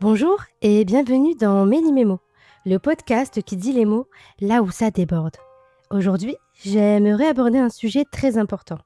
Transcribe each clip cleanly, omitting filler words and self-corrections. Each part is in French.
Bonjour et bienvenue dans Méli-Mémo, le podcast qui dit les mots là où ça déborde. Aujourd'hui, j'aimerais aborder un sujet très important,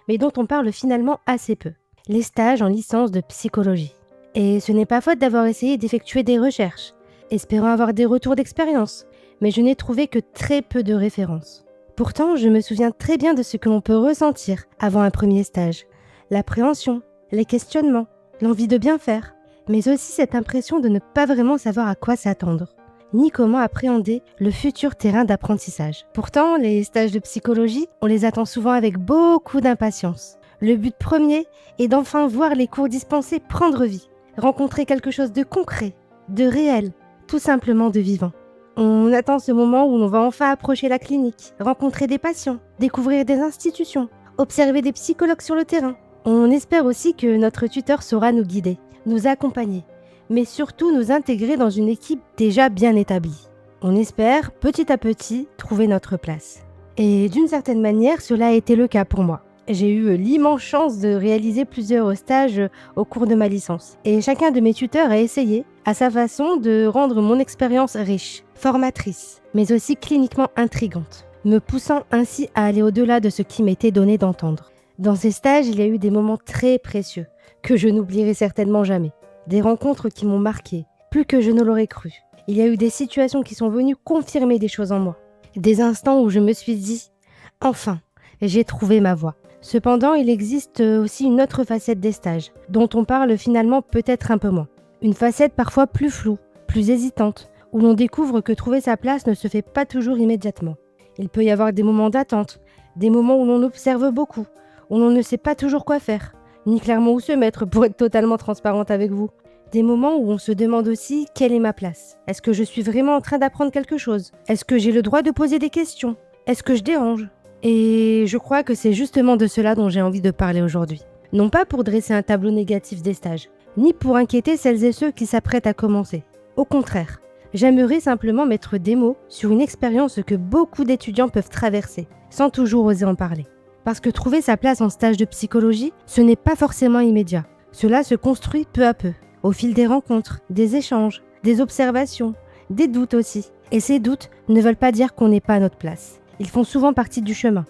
mais dont on parle finalement assez peu, les stages en licence de psychologie. Et ce n'est pas faute d'avoir essayé d'effectuer des recherches, espérant avoir des retours d'expérience, mais je n'ai trouvé que très peu de références. Pourtant, je me souviens très bien de ce que l'on peut ressentir avant un premier stage. L'appréhension, les questionnements, l'envie de bien faire, mais aussi cette impression de ne pas vraiment savoir à quoi s'attendre, ni comment appréhender le futur terrain d'apprentissage. Pourtant, les stages de psychologie, on les attend souvent avec beaucoup d'impatience. Le but premier est d'enfin voir les cours dispensés prendre vie, rencontrer quelque chose de concret, de réel, tout simplement de vivant. On attend ce moment où l'on va enfin approcher la clinique, rencontrer des patients, découvrir des institutions, observer des psychologues sur le terrain. On espère aussi que notre tuteur saura nous guider, nous accompagner, mais surtout nous intégrer dans une équipe déjà bien établie. On espère, petit à petit, trouver notre place. Et d'une certaine manière, cela a été le cas pour moi. J'ai eu l'immense chance de réaliser plusieurs stages au cours de ma licence. Et chacun de mes tuteurs a essayé, à sa façon, de rendre mon expérience riche, formatrice, mais aussi cliniquement intrigante, me poussant ainsi à aller au-delà de ce qui m'était donné d'entendre. Dans ces stages, il y a eu des moments très précieux, que je n'oublierai certainement jamais. Des rencontres qui m'ont marqué, plus que je ne l'aurais cru. Il y a eu des situations qui sont venues confirmer des choses en moi. Des instants où je me suis dit « Enfin, j'ai trouvé ma voie ». Cependant, il existe aussi une autre facette des stages, dont on parle finalement peut-être un peu moins. Une facette parfois plus floue, plus hésitante, où l'on découvre que trouver sa place ne se fait pas toujours immédiatement. Il peut y avoir des moments d'attente, des moments où l'on observe beaucoup, où l'on ne sait pas toujours quoi faire, ni clairement où se mettre pour être totalement transparente avec vous. Des moments où on se demande aussi quelle est ma place. Est-ce que je suis vraiment en train d'apprendre quelque chose? Est-ce que j'ai le droit de poser des questions? Est-ce que je dérange? Et je crois que c'est justement de cela dont j'ai envie de parler aujourd'hui. Non pas pour dresser un tableau négatif des stages, ni pour inquiéter celles et ceux qui s'apprêtent à commencer. Au contraire, j'aimerais simplement mettre des mots sur une expérience que beaucoup d'étudiants peuvent traverser, sans toujours oser en parler. Parce que trouver sa place en stage de psychologie, ce n'est pas forcément immédiat. Cela se construit peu à peu, au fil des rencontres, des échanges, des observations, des doutes aussi. Et ces doutes ne veulent pas dire qu'on n'est pas à notre place. Ils font souvent partie du chemin,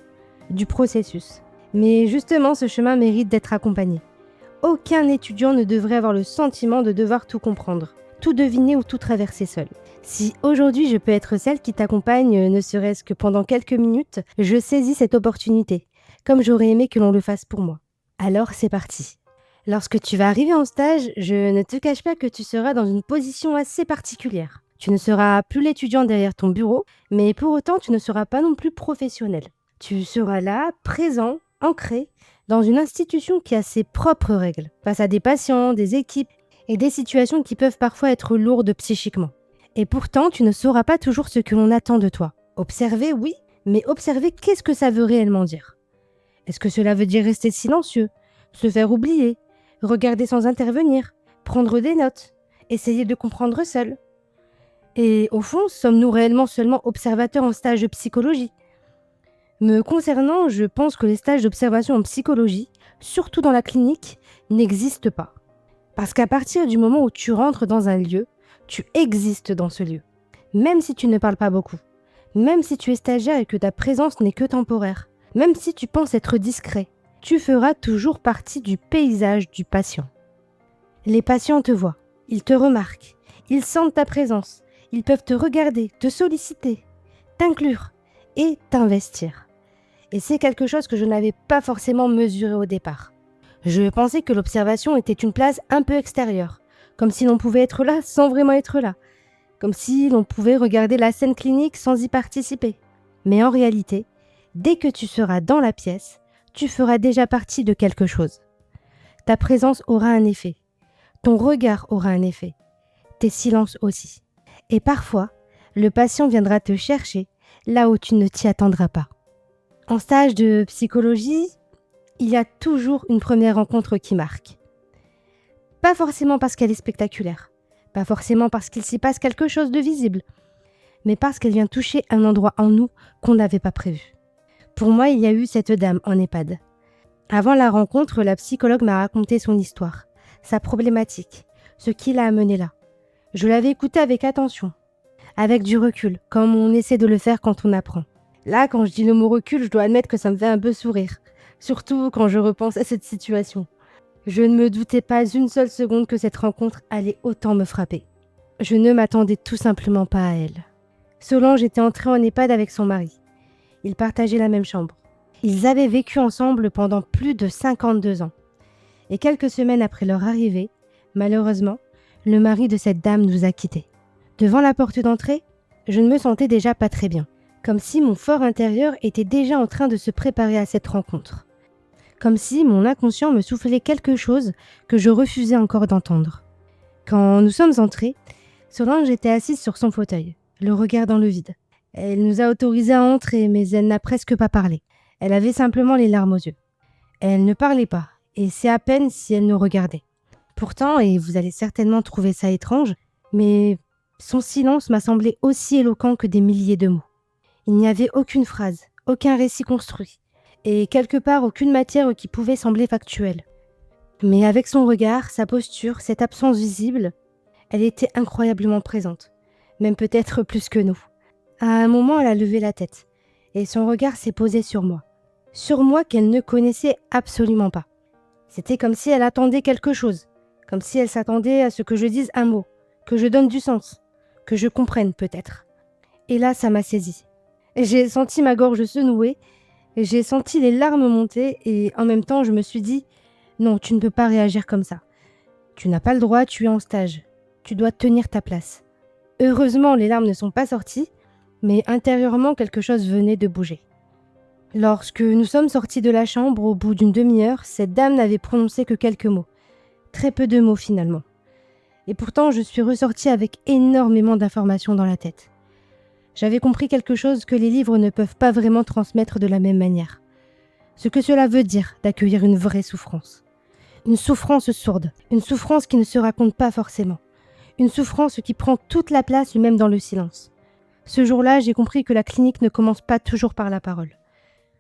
du processus. Mais justement, ce chemin mérite d'être accompagné. Aucun étudiant ne devrait avoir le sentiment de devoir tout comprendre, tout deviner ou tout traverser seul. Si aujourd'hui je peux être celle qui t'accompagne, ne serait-ce que pendant quelques minutes, je saisis cette opportunité, comme j'aurais aimé que l'on le fasse pour moi. Alors c'est parti. Lorsque tu vas arriver en stage, je ne te cache pas que tu seras dans une position assez particulière. Tu ne seras plus l'étudiant derrière ton bureau, mais pour autant tu ne seras pas non plus professionnel. Tu seras là, présent, ancré, dans une institution qui a ses propres règles, face à des patients, des équipes et des situations qui peuvent parfois être lourdes psychiquement. Et pourtant, tu ne sauras pas toujours ce que l'on attend de toi. Observer, oui, mais observer, qu'est-ce que ça veut réellement dire? Est-ce que cela veut dire rester silencieux, se faire oublier, regarder sans intervenir, prendre des notes, essayer de comprendre seul? Et au fond, sommes-nous réellement seulement observateurs en stage de psychologie? Me concernant, je pense que les stages d'observation en psychologie, surtout dans la clinique, n'existent pas. Parce qu'à partir du moment où tu rentres dans un lieu, tu existes dans ce lieu. Même si tu ne parles pas beaucoup, même si tu es stagiaire et que ta présence n'est que temporaire, même si tu penses être discret, tu feras toujours partie du paysage du patient. Les patients te voient, ils te remarquent, ils sentent ta présence, ils peuvent te regarder, te solliciter, t'inclure et t'investir. Et c'est quelque chose que je n'avais pas forcément mesuré au départ. Je pensais que l'observation était une place un peu extérieure, comme si l'on pouvait être là sans vraiment être là, comme si l'on pouvait regarder la scène clinique sans y participer. Mais en réalité, dès que tu seras dans la pièce, tu feras déjà partie de quelque chose. Ta présence aura un effet, ton regard aura un effet, tes silences aussi. Et parfois, le patient viendra te chercher là où tu ne t'y attendras pas. En stage de psychologie, il y a toujours une première rencontre qui marque. Pas forcément parce qu'elle est spectaculaire, pas forcément parce qu'il s'y passe quelque chose de visible, mais parce qu'elle vient toucher un endroit en nous qu'on n'avait pas prévu. Pour moi, il y a eu cette dame en EHPAD. Avant la rencontre, la psychologue m'a raconté son histoire, sa problématique, ce qui l'a amenée là. Je l'avais écouté avec attention, avec du recul, comme on essaie de le faire quand on apprend. Là, quand je dis le mot recul, je dois admettre que ça me fait un peu sourire, surtout quand je repense à cette situation. Je ne me doutais pas une seule seconde que cette rencontre allait autant me frapper. Je ne m'attendais tout simplement pas à elle. Solange était entrée en EHPAD avec son mari. Ils partageaient la même chambre. Ils avaient vécu ensemble pendant plus de 52 ans. Et quelques semaines après leur arrivée, malheureusement, le mari de cette dame nous a quittés. Devant la porte d'entrée, je ne me sentais déjà pas très bien, comme si mon fort intérieur était déjà en train de se préparer à cette rencontre. Comme si mon inconscient me soufflait quelque chose que je refusais encore d'entendre. Quand nous sommes entrés, Solange était assise sur son fauteuil, le regard dans le vide. Elle nous a autorisés à entrer, mais elle n'a presque pas parlé. Elle avait simplement les larmes aux yeux. Elle ne parlait pas, et c'est à peine si elle nous regardait. Pourtant, et vous allez certainement trouver ça étrange, mais son silence m'a semblé aussi éloquent que des milliers de mots. Il n'y avait aucune phrase, aucun récit construit, et quelque part aucune matière qui pouvait sembler factuelle. Mais avec son regard, sa posture, cette absence visible, elle était incroyablement présente, même peut-être plus que nous. À un moment, elle a levé la tête, et son regard s'est posé sur moi qu'elle ne connaissait absolument pas. C'était comme si elle attendait quelque chose, comme si elle s'attendait à ce que je dise un mot, que je donne du sens, que je comprenne peut-être. Et là, ça m'a saisie. J'ai senti ma gorge se nouer, et j'ai senti les larmes monter, et en même temps, je me suis dit « Non, tu ne peux pas réagir comme ça. Tu n'as pas le droit, tu es en stage. Tu dois tenir ta place. » Heureusement, les larmes ne sont pas sorties, mais intérieurement, quelque chose venait de bouger. Lorsque nous sommes sortis de la chambre, au bout d'une demi-heure, cette dame n'avait prononcé que quelques mots. Très peu de mots finalement. Et pourtant, je suis ressortie avec énormément d'informations dans la tête. J'avais compris quelque chose que les livres ne peuvent pas vraiment transmettre de la même manière. Ce que cela veut dire d'accueillir une vraie souffrance. Une souffrance sourde, une souffrance qui ne se raconte pas forcément. Une souffrance qui prend toute la place même dans le silence. Ce jour-là, j'ai compris que la clinique ne commence pas toujours par la parole.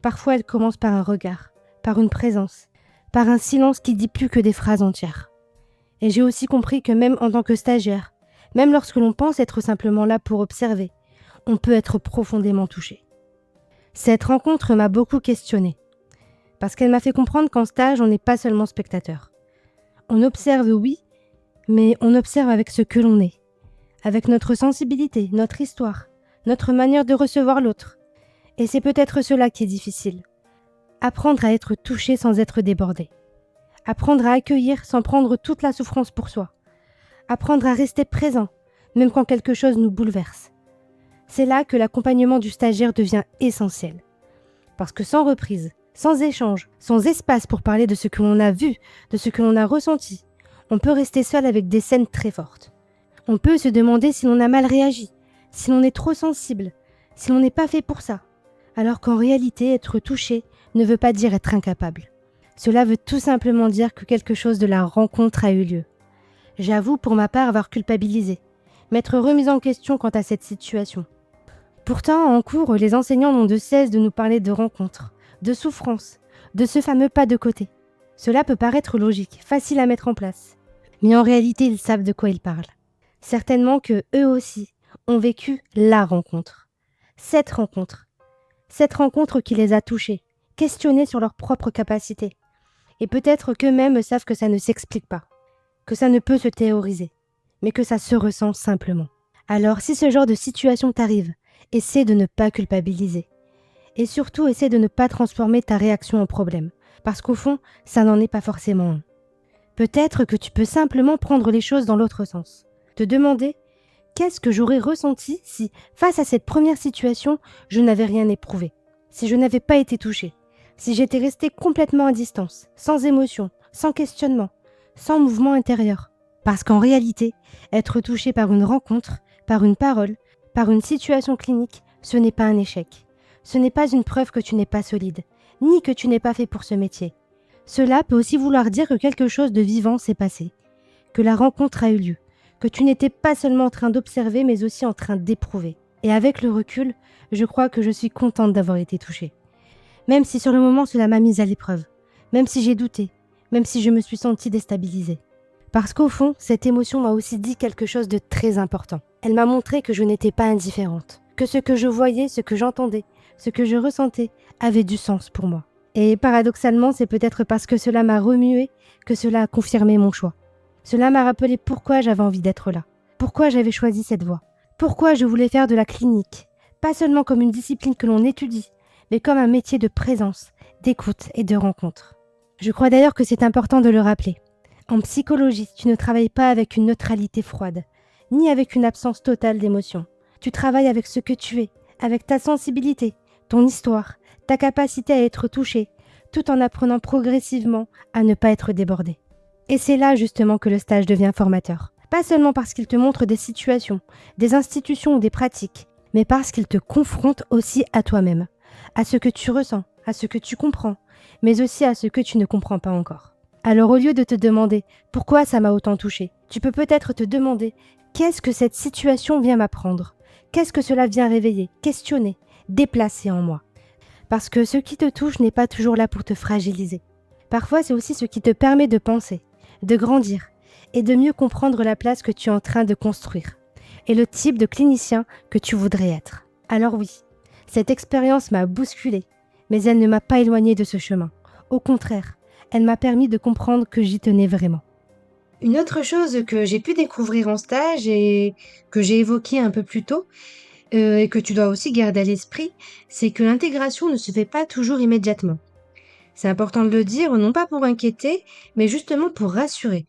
Parfois, elle commence par un regard, par une présence, par un silence qui dit plus que des phrases entières. Et j'ai aussi compris que même en tant que stagiaire, même lorsque l'on pense être simplement là pour observer, on peut être profondément touché. Cette rencontre m'a beaucoup questionnée, parce qu'elle m'a fait comprendre qu'en stage, on n'est pas seulement spectateur. On observe, oui, mais on observe avec ce que l'on est, avec notre sensibilité, notre histoire, notre manière de recevoir l'autre. Et c'est peut-être cela qui est difficile. Apprendre à être touché sans être débordé. Apprendre à accueillir sans prendre toute la souffrance pour soi. Apprendre à rester présent, même quand quelque chose nous bouleverse. C'est là que l'accompagnement du stagiaire devient essentiel. Parce que sans reprise, sans échange, sans espace pour parler de ce que l'on a vu, de ce que l'on a ressenti, on peut rester seul avec des scènes très fortes. On peut se demander si l'on a mal réagi, si l'on est trop sensible, si l'on n'est pas fait pour ça. Alors qu'en réalité, être touché ne veut pas dire être incapable. Cela veut tout simplement dire que quelque chose de la rencontre a eu lieu. J'avoue pour ma part avoir culpabilisé, m'être remise en question quant à cette situation. Pourtant, en cours, les enseignants n'ont de cesse de nous parler de rencontres, de souffrance, de ce fameux pas de côté. Cela peut paraître logique, facile à mettre en place. Mais en réalité, ils savent de quoi ils parlent. Certainement que eux aussi ont vécu la rencontre. Cette rencontre qui les a touchés, questionnés sur leurs propres capacités. Et peut-être qu'eux-mêmes savent que ça ne s'explique pas, que ça ne peut se théoriser, mais que ça se ressent simplement. Alors si ce genre de situation t'arrive, essaie de ne pas culpabiliser. Et surtout, essaie de ne pas transformer ta réaction en problème, parce qu'au fond, ça n'en est pas forcément un. Peut-être que tu peux simplement prendre les choses dans l'autre sens. Te demander qu'est-ce que j'aurais ressenti si, face à cette première situation, je n'avais rien éprouvé, si je n'avais pas été touchée, si j'étais restée complètement à distance, sans émotion, sans questionnement, sans mouvement intérieur. Parce qu'en réalité, être touché par une rencontre, par une parole, par une situation clinique, ce n'est pas un échec. Ce n'est pas une preuve que tu n'es pas solide, ni que tu n'es pas fait pour ce métier. Cela peut aussi vouloir dire que quelque chose de vivant s'est passé, que la rencontre a eu lieu, que tu n'étais pas seulement en train d'observer, mais aussi en train d'éprouver. Et avec le recul, je crois que je suis contente d'avoir été touchée. Même si sur le moment cela m'a mise à l'épreuve, même si j'ai douté, même si je me suis sentie déstabilisée. Parce qu'au fond, cette émotion m'a aussi dit quelque chose de très important. Elle m'a montré que je n'étais pas indifférente, que ce que je voyais, ce que j'entendais, ce que je ressentais avait du sens pour moi. Et paradoxalement, c'est peut-être parce que cela m'a remué que cela a confirmé mon choix. Cela m'a rappelé pourquoi j'avais envie d'être là, pourquoi j'avais choisi cette voie, pourquoi je voulais faire de la clinique, pas seulement comme une discipline que l'on étudie, mais comme un métier de présence, d'écoute et de rencontre. Je crois d'ailleurs que c'est important de le rappeler. En psychologie, tu ne travailles pas avec une neutralité froide, ni avec une absence totale d'émotion. Tu travailles avec ce que tu es, avec ta sensibilité, ton histoire, ta capacité à être touché, tout en apprenant progressivement à ne pas être débordé. Et c'est là justement que le stage devient formateur. Pas seulement parce qu'il te montre des situations, des institutions ou des pratiques, mais parce qu'il te confronte aussi à toi-même, à ce que tu ressens, à ce que tu comprends, mais aussi à ce que tu ne comprends pas encore. Alors au lieu de te demander pourquoi ça m'a autant touché, tu peux peut-être te demander qu'est-ce que cette situation vient m'apprendre, qu'est-ce que cela vient réveiller, questionner, déplacer en moi. Parce que ce qui te touche n'est pas toujours là pour te fragiliser. Parfois c'est aussi ce qui te permet de penser, de grandir et de mieux comprendre la place que tu es en train de construire et le type de clinicien que tu voudrais être. Alors oui, cette expérience m'a bousculée, mais elle ne m'a pas éloignée de ce chemin. Au contraire, elle m'a permis de comprendre que j'y tenais vraiment. Une autre chose que j'ai pu découvrir en stage et que j'ai évoqué un peu plus tôt, et que tu dois aussi garder à l'esprit, c'est que l'intégration ne se fait pas toujours immédiatement. C'est important de le dire, non pas pour inquiéter, mais justement pour rassurer.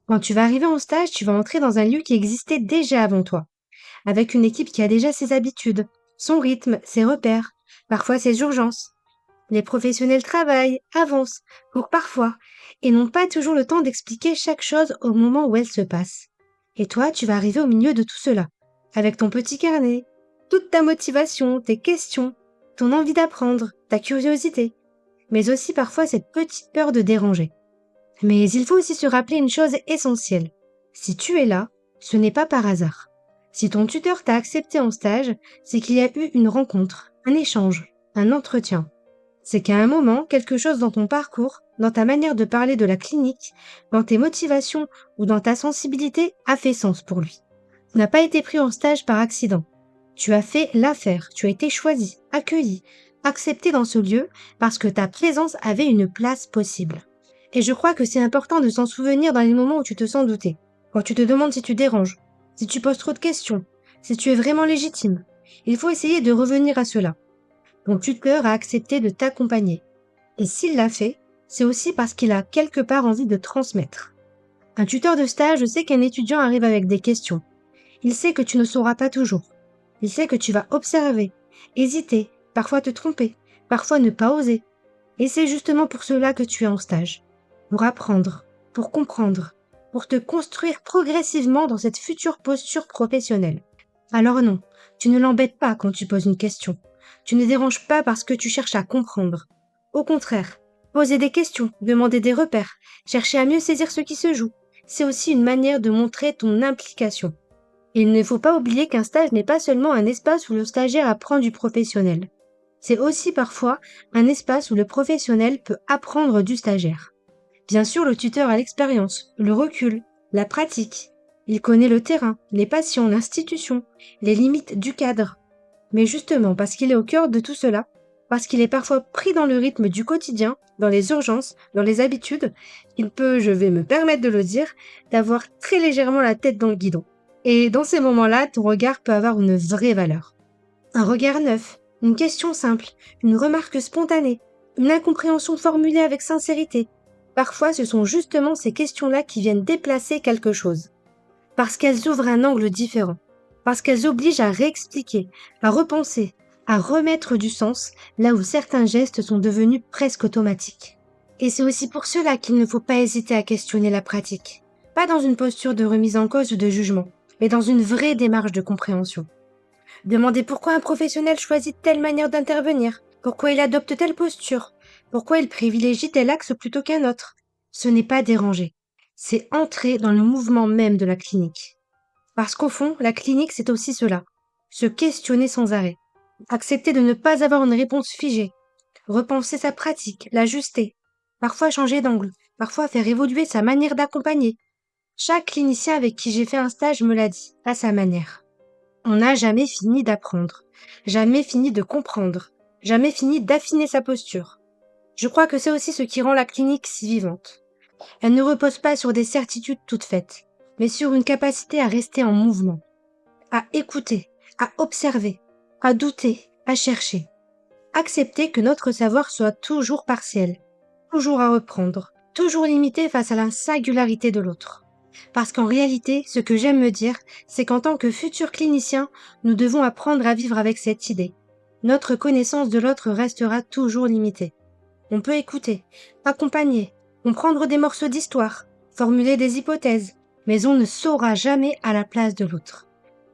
Quand tu vas arriver en stage, tu vas entrer dans un lieu qui existait déjà avant toi, avec une équipe qui a déjà ses habitudes, son rythme, ses repères, parfois ses urgences. Les professionnels travaillent, avancent, pour parfois, et n'ont pas toujours le temps d'expliquer chaque chose au moment où elle se passe. Et toi, tu vas arriver au milieu de tout cela, avec ton petit carnet, toute ta motivation, tes questions, ton envie d'apprendre, ta curiosité, mais aussi parfois cette petite peur de déranger. Mais il faut aussi se rappeler une chose essentielle. Si tu es là, ce n'est pas par hasard. Si ton tuteur t'a accepté en stage, c'est qu'il y a eu une rencontre, un échange, un entretien. C'est qu'à un moment, quelque chose dans ton parcours, dans ta manière de parler de la clinique, dans tes motivations ou dans ta sensibilité a fait sens pour lui. Tu n'as pas été pris en stage par accident. Tu as fait l'affaire, tu as été choisi, accueilli, accepté dans ce lieu parce que ta présence avait une place possible. Et je crois que c'est important de s'en souvenir dans les moments où tu te sens douter. Quand tu te demandes si tu déranges, si tu poses trop de questions, si tu es vraiment légitime. Il faut essayer de revenir à cela. Ton tuteur a accepté de t'accompagner. Et s'il l'a fait, c'est aussi parce qu'il a quelque part envie de transmettre. Un tuteur de stage sait qu'un étudiant arrive avec des questions. Il sait que tu ne sauras pas toujours. Il sait que tu vas observer, hésiter, parfois te tromper, parfois ne pas oser. Et c'est justement pour cela que tu es en stage. Pour apprendre, pour comprendre, pour te construire progressivement dans cette future posture professionnelle. Alors non, tu ne l'embêtes pas quand tu poses une question. Tu ne déranges pas parce que tu cherches à comprendre. Au contraire, poser des questions, demander des repères, chercher à mieux saisir ce qui se joue, c'est aussi une manière de montrer ton implication. Et il ne faut pas oublier qu'un stage n'est pas seulement un espace où le stagiaire apprend du professionnel. C'est aussi parfois un espace où le professionnel peut apprendre du stagiaire. Bien sûr, le tuteur a l'expérience, le recul, la pratique. Il connaît le terrain, les patients, l'institution, les limites du cadre. Mais justement, parce qu'il est au cœur de tout cela, parce qu'il est parfois pris dans le rythme du quotidien, dans les urgences, dans les habitudes, il peut, je vais me permettre de le dire, d'avoir très légèrement la tête dans le guidon. Et dans ces moments-là, ton regard peut avoir une vraie valeur. Un regard neuf, une question simple, une remarque spontanée, une incompréhension formulée avec sincérité. Parfois, ce sont justement ces questions-là qui viennent déplacer quelque chose. Parce qu'elles ouvrent un angle différent. Parce qu'elles obligent à réexpliquer, à repenser, à remettre du sens là où certains gestes sont devenus presque automatiques. Et c'est aussi pour cela qu'il ne faut pas hésiter à questionner la pratique. Pas dans une posture de remise en cause ou de jugement, mais dans une vraie démarche de compréhension. Demander pourquoi un professionnel choisit telle manière d'intervenir, pourquoi il adopte telle posture, pourquoi il privilégie tel axe plutôt qu'un autre. Ce n'est pas déranger, c'est entrer dans le mouvement même de la clinique. Parce qu'au fond, la clinique, c'est aussi cela. Se questionner sans arrêt. Accepter de ne pas avoir une réponse figée. Repenser sa pratique, l'ajuster. Parfois changer d'angle. Parfois faire évoluer sa manière d'accompagner. Chaque clinicien avec qui j'ai fait un stage me l'a dit, à sa manière. On n'a jamais fini d'apprendre, jamais fini de comprendre, jamais fini d'affiner sa posture. Je crois que c'est aussi ce qui rend la clinique si vivante. Elle ne repose pas sur des certitudes toutes faites, mais sur une capacité à rester en mouvement, à écouter, à observer, à douter, à chercher. Accepter que notre savoir soit toujours partiel, toujours à reprendre, toujours limité face à la singularité de l'autre. Parce qu'en réalité, ce que j'aime me dire, c'est qu'en tant que futurs cliniciens, nous devons apprendre à vivre avec cette idée. Notre connaissance de l'autre restera toujours limitée. On peut écouter, accompagner, comprendre des morceaux d'histoire, formuler des hypothèses, mais on ne saura jamais à la place de l'autre.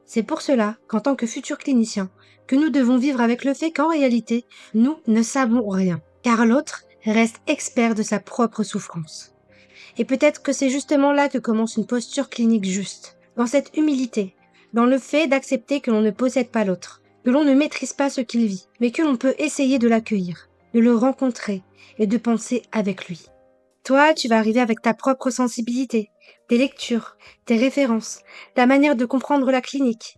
C'est pour cela qu'en tant que futurs cliniciens, que nous devons vivre avec le fait qu'en réalité, nous ne savons rien, car l'autre reste expert de sa propre souffrance. Et peut-être que c'est justement là que commence une posture clinique juste, dans cette humilité, dans le fait d'accepter que l'on ne possède pas l'autre, que l'on ne maîtrise pas ce qu'il vit, mais que l'on peut essayer de l'accueillir, de le rencontrer et de penser avec lui. Toi, tu vas arriver avec ta propre sensibilité, tes lectures, tes références, ta manière de comprendre la clinique.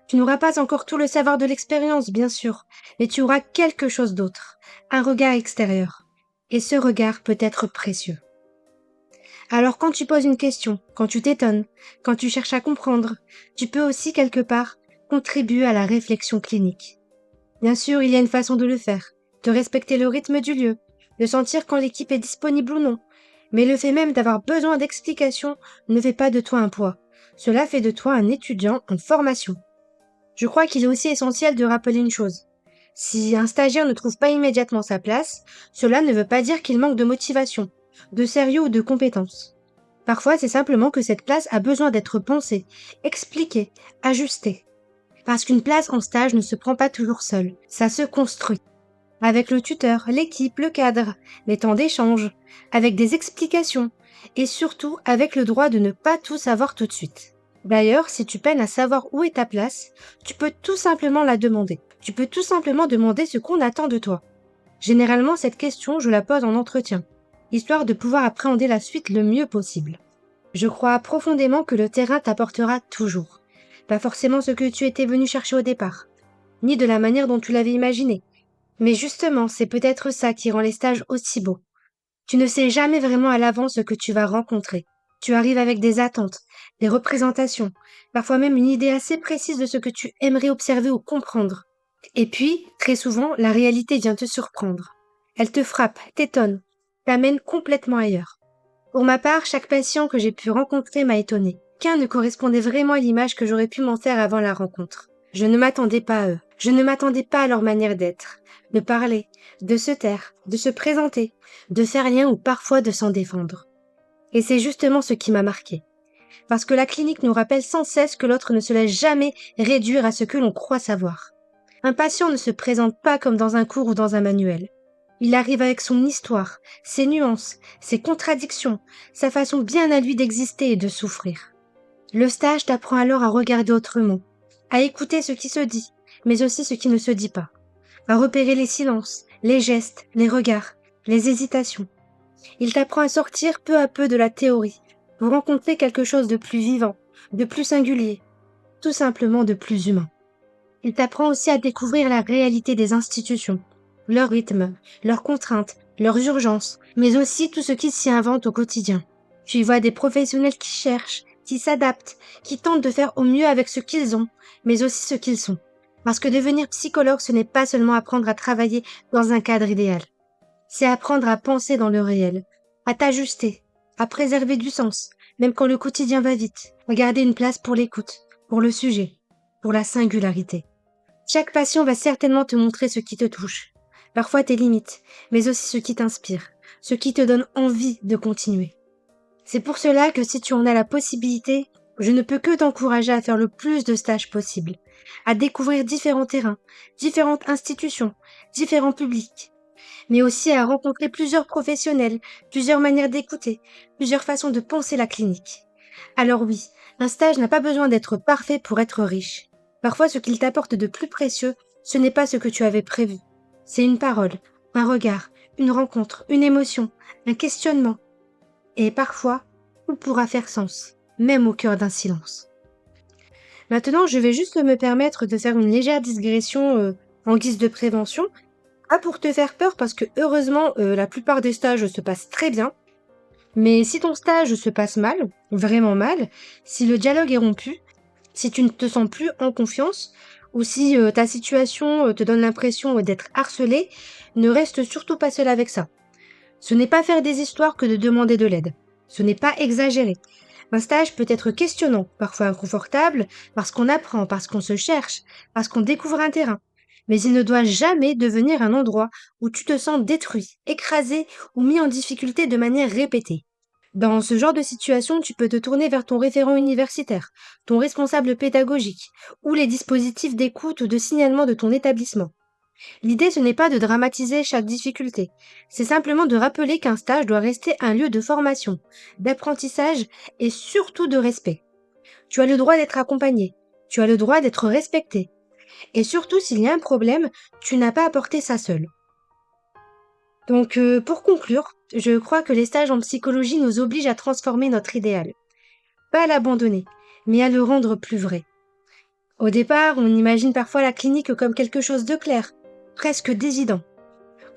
Tu n'auras pas encore tout le savoir de l'expérience, bien sûr, mais tu auras quelque chose d'autre, un regard extérieur. Et ce regard peut être précieux. Alors quand tu poses une question, quand tu t'étonnes, quand tu cherches à comprendre, tu peux aussi quelque part contribuer à la réflexion clinique. Bien sûr, il y a une façon de le faire, de respecter le rythme du lieu, de sentir quand l'équipe est disponible ou non. Mais le fait même d'avoir besoin d'explications ne fait pas de toi un poids. Cela fait de toi un étudiant en formation. Je crois qu'il est aussi essentiel de rappeler une chose. Si un stagiaire ne trouve pas immédiatement sa place, cela ne veut pas dire qu'il manque de motivation, de sérieux ou de compétences. Parfois, c'est simplement que cette place a besoin d'être pensée, expliquée, ajustée. Parce qu'une place en stage ne se prend pas toujours seule, ça se construit. Avec le tuteur, l'équipe, le cadre, les temps d'échange, avec des explications, et surtout avec le droit de ne pas tout savoir tout de suite. D'ailleurs, si tu peines à savoir où est ta place, tu peux tout simplement la demander. Tu peux tout simplement demander ce qu'on attend de toi. Généralement, cette question, je la pose en entretien, histoire de pouvoir appréhender la suite le mieux possible. Je crois profondément que le terrain t'apportera toujours. Pas forcément ce que tu étais venu chercher au départ, ni de la manière dont tu l'avais imaginé. Mais justement, c'est peut-être ça qui rend les stages aussi beaux. Tu ne sais jamais vraiment à l'avance ce que tu vas rencontrer. Tu arrives avec des attentes, des représentations, parfois même une idée assez précise de ce que tu aimerais observer ou comprendre. Et puis, très souvent, la réalité vient te surprendre. Elle te frappe, t'étonne, t'amène complètement ailleurs. Pour ma part, chaque patient que j'ai pu rencontrer m'a étonné. Aucun ne correspondait vraiment à l'image que j'aurais pu m'en faire avant la rencontre. Je ne m'attendais pas à eux. Je ne m'attendais pas à leur manière d'être, de parler, de se taire, de se présenter, de faire lien ou parfois de s'en défendre. Et c'est justement ce qui m'a marqué. Parce que la clinique nous rappelle sans cesse que l'autre ne se laisse jamais réduire à ce que l'on croit savoir. Un patient ne se présente pas comme dans un cours ou dans un manuel. Il arrive avec son histoire, ses nuances, ses contradictions, sa façon bien à lui d'exister et de souffrir. Le stage t'apprend alors à regarder autrement, à écouter ce qui se dit, mais aussi ce qui ne se dit pas, à repérer les silences, les gestes, les regards, les hésitations. Il t'apprend à sortir peu à peu de la théorie, pour rencontrer quelque chose de plus vivant, de plus singulier, tout simplement de plus humain. Il t'apprend aussi à découvrir la réalité des institutions, leur rythme, leurs contraintes, leurs urgences, mais aussi tout ce qui s'y invente au quotidien. Tu y vois des professionnels qui cherchent, qui s'adaptent, qui tentent de faire au mieux avec ce qu'ils ont, mais aussi ce qu'ils sont. Parce que devenir psychologue, ce n'est pas seulement apprendre à travailler dans un cadre idéal. C'est apprendre à penser dans le réel, à t'ajuster, à préserver du sens, même quand le quotidien va vite, à garder une place pour l'écoute, pour le sujet, pour la singularité. Chaque patient va certainement te montrer ce qui te touche, parfois tes limites, mais aussi ce qui t'inspire, ce qui te donne envie de continuer. C'est pour cela que si tu en as la possibilité, je ne peux que t'encourager à faire le plus de stages possible, à découvrir différents terrains, différentes institutions, différents publics, mais aussi à rencontrer plusieurs professionnels, plusieurs manières d'écouter, plusieurs façons de penser la clinique. Alors oui, un stage n'a pas besoin d'être parfait pour être riche. Parfois, ce qu'il t'apporte de plus précieux, ce n'est pas ce que tu avais prévu. C'est une parole, un regard, une rencontre, une émotion, un questionnement. Et parfois, tout pourra faire sens, même au cœur d'un silence. Maintenant, je vais juste me permettre de faire une légère digression en guise de prévention. Pas pour te faire peur, parce que heureusement, la plupart des stages se passent très bien. Mais si ton stage se passe mal, vraiment mal, si le dialogue est rompu, si tu ne te sens plus en confiance, ou si ta situation te donne l'impression d'être harcelé, ne reste surtout pas seul avec ça. Ce n'est pas faire des histoires que de demander de l'aide. Ce n'est pas exagérer. Un stage peut être questionnant, parfois inconfortable, parce qu'on apprend, parce qu'on se cherche, parce qu'on découvre un terrain. Mais il ne doit jamais devenir un endroit où tu te sens détruit, écrasé ou mis en difficulté de manière répétée. Dans ce genre de situation, tu peux te tourner vers ton référent universitaire, ton responsable pédagogique, ou les dispositifs d'écoute ou de signalement de ton établissement. L'idée, ce n'est pas de dramatiser chaque difficulté, c'est simplement de rappeler qu'un stage doit rester un lieu de formation, d'apprentissage et surtout de respect. Tu as le droit d'être accompagné, tu as le droit d'être respecté. Et surtout, s'il y a un problème, tu n'as pas à porter ça seul. Donc, pour conclure, je crois que les stages en psychologie nous obligent à transformer notre idéal. Pas à l'abandonner, mais à le rendre plus vrai. Au départ, on imagine parfois la clinique comme quelque chose de clair, presque d'évident.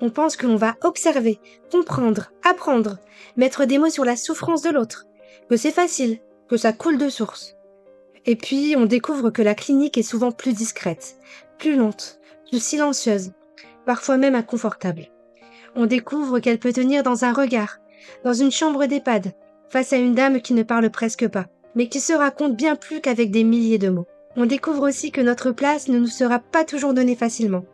On pense que l'on va observer, comprendre, apprendre, mettre des mots sur la souffrance de l'autre, que c'est facile, que ça coule de source. Et puis, on découvre que la clinique est souvent plus discrète, plus lente, plus silencieuse, parfois même inconfortable. On découvre qu'elle peut tenir dans un regard, dans une chambre d'EHPAD, face à une dame qui ne parle presque pas, mais qui se raconte bien plus qu'avec des milliers de mots. On découvre aussi que notre place ne nous sera pas toujours donnée facilement.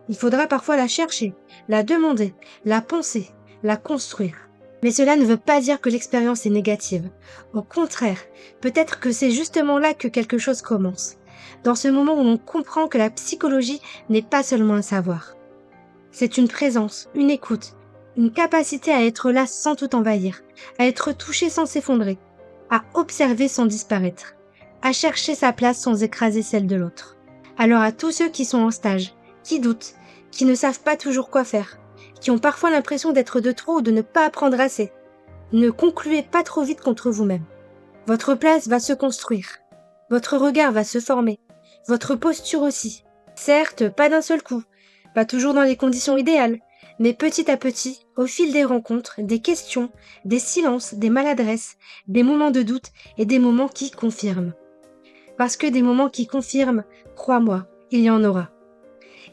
Il faudra parfois la chercher, la demander, la penser, la construire. Mais cela ne veut pas dire que l'expérience est négative. Au contraire, peut-être que c'est justement là que quelque chose commence. Dans ce moment où l'on comprend que la psychologie n'est pas seulement un savoir. C'est une présence, une écoute, une capacité à être là sans tout envahir, à être touché sans s'effondrer, à observer sans disparaître, à chercher sa place sans écraser celle de l'autre. Alors à tous ceux qui sont en stage, qui doutent, qui ne savent pas toujours quoi faire, qui ont parfois l'impression d'être de trop ou de ne pas apprendre assez, ne concluez pas trop vite contre vous-même. Votre place va se construire, votre regard va se former, votre posture aussi. Certes, pas d'un seul coup, pas toujours dans les conditions idéales, mais petit à petit, au fil des rencontres, des questions, des silences, des maladresses, des moments de doute et des moments qui confirment. Parce que des moments qui confirment, crois-moi, il y en aura.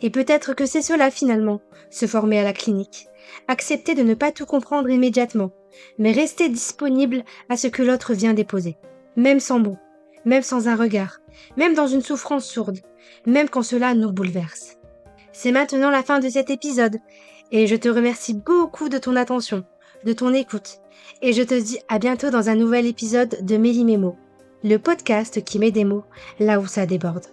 Et peut-être que c'est cela finalement, se former à la clinique. Accepter de ne pas tout comprendre immédiatement, mais rester disponible à ce que l'autre vient déposer. Même sans mots, même sans un regard, même dans une souffrance sourde, même quand cela nous bouleverse. C'est maintenant la fin de cet épisode, et je te remercie beaucoup de ton attention, de ton écoute, et je te dis à bientôt dans un nouvel épisode de Méli Mémo, le podcast qui met des mots là où ça déborde.